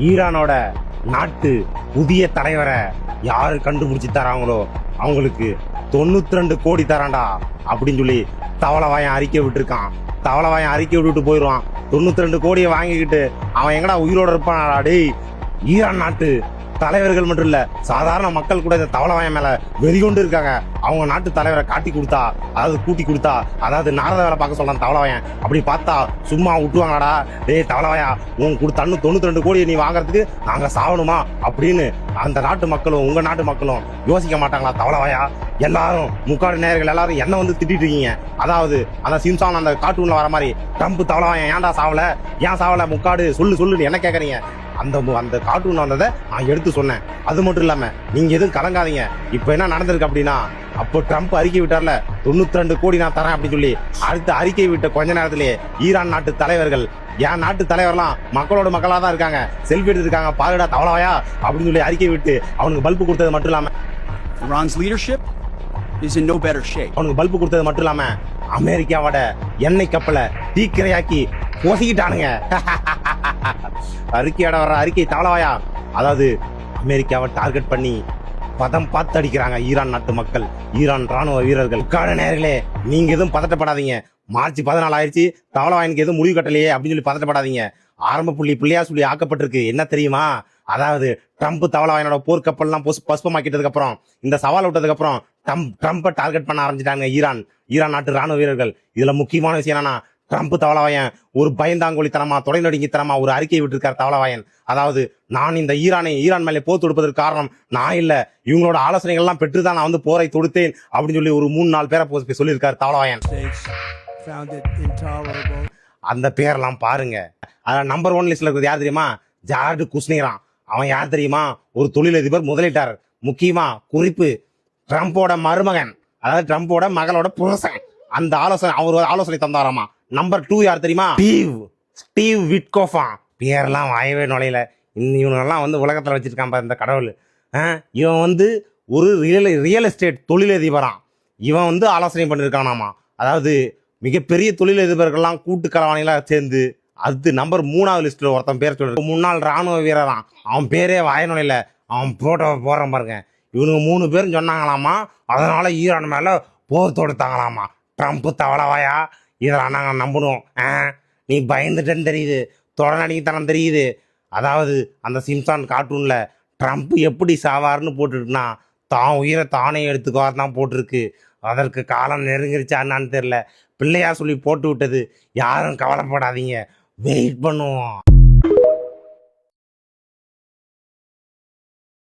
ஈரானோட நாட்டு புதிய தலைவரை யாரு கண்டுபிடிச்சி தராங்களோ அவங்களுக்கு 92 கோடி தரான்டா அப்படின்னு சொல்லி தவளவாயன் அறிக்கை விட்டுருக்கான். தவளவாயன் அறிக்கை விட்டுட்டு போயிடுவான். 92 கோடியை வாங்கிக்கிட்டு அவன் எங்கடா உயிரோட இருப்பானாடா? டேய், ஈரான் நாட்டு தலைவர்கள் மட்டும் இல்ல, சாதாரண மக்கள் கூட இந்த தவளவாயன் மேல வெறிகொண்டு இருக்காங்க. அவங்க நாட்டு தலைவரை காட்டி கொடுத்தா, அதாவது கூட்டி கொடுத்தா, அதாவது நாரத வேலை பார்க்க சொல்றான் தவளவாயன். அப்படி பார்த்தா சும்மா விட்டுவாங்கடா? டேய் தவளவாயா, உன் கொடுத்த 92 கோடியை நீ வாங்குறதுக்கு நாங்க சாவணுமா அப்படின்னு அந்த நாட்டு மக்களும் உங்க நாட்டு மக்களும் யோசிக்க மாட்டாங்களா தவளவாயா? எல்லாரும் முக்காடு நேயர்கள் எல்லாரும் என்ன வந்து திட்டிட்டு இருக்கீங்க. அதாவது அந்த சிம்சான் அந்த கார்ட்டூன்ல வர மாதிரி ட்ரம்ப் தவளவாயன் ஏன்டா சாவல, ஏன் சாவல முக்காடு சொல்லுன்னு என்ன கேக்குறீங்க? அந்த கார்ட்டூன் வந்ததை நான் எடுத்து சொன்னேன். அது மட்டும் இல்லாம நீங்க எதுவும் கலங்காதீங்க. இப்ப என்ன நடந்திருக்கு அப்படின்னா, அப்போ ட்ரம்ப் அறிக்கை விட்டார்ல 92 கோடி நான் தரேன் அப்படின்னு சொல்லி, அடுத்த அறிக்கை விட்ட கொஞ்ச நேரத்திலேயே ஈரான் நாட்டு தலைவர்கள், என் நாட்டு தலைவர்லாம் மக்களோட மக்களா தான் இருக்காங்க, செல்ஃபி எடுத்துருக்காங்க, பாருடா தவளவாயா அப்படின்னு சொல்லி அறிக்கை விட்டு அவனுக்கு பல்பு கொடுத்தது மட்டும் இல்லாம Iran's leadership is in no better shape. அவனுக்கு பல்பு கொடுத்தது மட்டும் இல்லாம அமெரிக்காவோட எண்ணெய் கப்பலை தீக்கிரையாக்கி போசிக்கிட்டானுங்க. அறிக்கையோட வர்ற அறிக்கை தவளவாயா, அதாவது அமெரிக்காவை டார்கெட் பண்ணி பதம் பார்த்து அடிக்கிறாங்க ஈரான் நாட்டு மக்கள், ஈரான் ராணுவ வீரர்கள். கால நேர்களே, நீங்க எதுவும் பதட்டப்படாதீங்க. மார்ச் 14 ஆயிடுச்சு, தவளவாயனுக்கு எதுவும் முடிவு கட்டலையே அப்படின்னு சொல்லி பதட்டப்படாதீங்க. ஆரம்ப புள்ளி பிள்ளையா சொல்லி ஆக்கப்பட்டிருக்கு. என்ன தெரியுமா? அதாவது ட்ரம்ப் தவளவாயனோட போர்க்கப்பல்லாம் பஸ்பமாக்கிட்டதுக்கு அப்புறம், இந்த சவால் விட்டதுக்கு அப்புறம் ட்ரம்பை டார்கெட் பண்ண ஆரம்பிச்சிட்டாங்க ஈரான் நாட்டு ராணுவ வீரர்கள். இதுல முக்கியமான விஷயம் என்னன்னா, ட்ரம்ப் தவளவாயன் ஒரு பயந்தாங்கொழித்தனமா தொலைநடுங்கித்தனமா ஒரு அறிக்கை விட்டுருக்காரு தவளவாயன். அதாவது நான் இந்த ஈரான் மேலே போர் தொடுப்பதற்கு காரணம் நான் இல்ல, இவங்களோட ஆலோசனைகள் எல்லாம் பெற்றுதான் நான் வந்து போரை தொடுத்தேன் அப்படின்னு சொல்லி ஒரு 3-4 பேரை சொல்லியிருக்காரு தவளவாயன். அந்த பேரெல்லாம் பாருங்க. அதான் நம்பர் 1 லிஸ்ட்ல இருக்கிறது யார் தெரியுமா? ஜார்டு குஷ்னேரான். அவன் யார் தெரியுமா? ஒரு தொழிலதிபர், முதலீட்டாளர். முக்கியமா குறிப்பு, ட்ரம்போட மருமகன், அதாவது ட்ரம்போட மகளோட புருஷன். அந்த ஆலோசனை தந்தாராமா. நம்பர் 2 யார் தெரியுமா? ஸ்டீவ் விட்கோஃபா. பேரெல்லாம் வாயவே நுழையில. இவனெல்லாம் வந்து உலகத்துல வச்சிருக்கான் இந்த கடவுள். இவன் வந்து ஒரு ரியல் எஸ்டேட் தொழிலதிபரான். இவன் வந்து ஆலோசனை பண்ணிருக்கானாமா. அதாவது மிகப்பெரிய தொழிலதிபர்கள்லாம் கூட்டு கலவாணிலாம் சேர்ந்து அது நம்பர் 3வது லிஸ்ட்ல ஒருத்தன் பேர் சொல்ற முன்னாள் ராணுவ வீரரான். அவன் பேரே வாய நுழையில. அவன் போட்டோ போறான் பாருங்க. இவனுங்க 3 பேரும் சொன்னாங்களாமா, அதனால ஈரான் மேல போர் தொடுத்தாங்களாமா. ட்ரம்ப் தவளவாயா, இதெல்லாம் நாங்கள் நம்பணும். நீ பயந்துட்டேன்னு தெரியுது, தொடர்நடித்தனம் தெரியுது. அதாவது அந்த சிம்சான் கார்ட்டூன்ல ட்ரம்ப் எப்படி சாவார்னு போட்டுருக்குன்னா, தான் உயிரை தானே எடுத்துக்குவார் தான் போட்டிருக்கு. அதற்கு காலம் நெருங்கிருச்சா என்னான்னு தெரியல. பிள்ளையா சொல்லி போட்டு விட்டது. யாரும் கவலைப்படாதீங்க, வெயிட் பண்ணுவோம்.